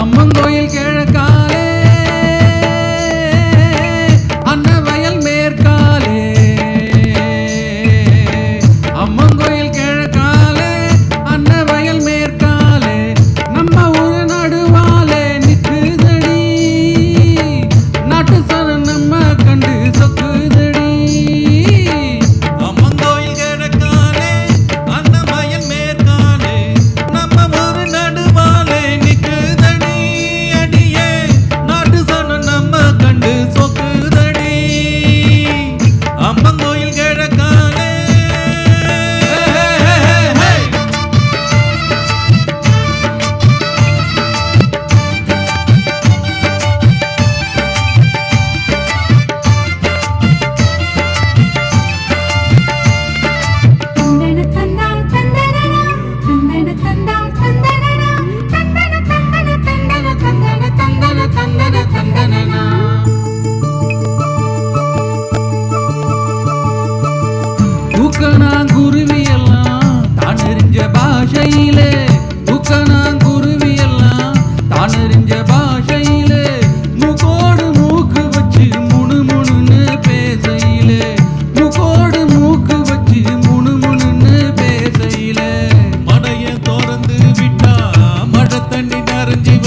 அம்மங்கோயில் கிழக்காலே அன்னவயல் மேற்காலே அம்மங்கோயில் கிழக்காலே அன்னவயல் மேற்காலே நம்ம ஊரு நடுவாலே நிக்குதடி நாட்டு சனம் நம்ம கண்டு சொக்குதடி அம்மங்கோயில் கிழக்காலே அன்னவயல் மேற்காலே நம்ம ஊரு நடுவாலே நிக்குதடி அடியே நாட்டு சனம் நம்ம கண்டு சொக்குதடி அம்மங்கோயில் கிழக்காலே குருவி எல்லாம் தான் அறிஞ்ச பாஷையிலே குருவி எல்லாம் தான் அறிஞ்ச பாஷையிலே மூக்கோடு மூக்கு வச்சு முணுமுணுன்னு பேசையிலே மூக்கோடு மூக்கு வச்சு முணுமுணுன்னு பேசையிலே மடைய திறந்து விட்டா மழை தண்ணி நிறைஞ்சி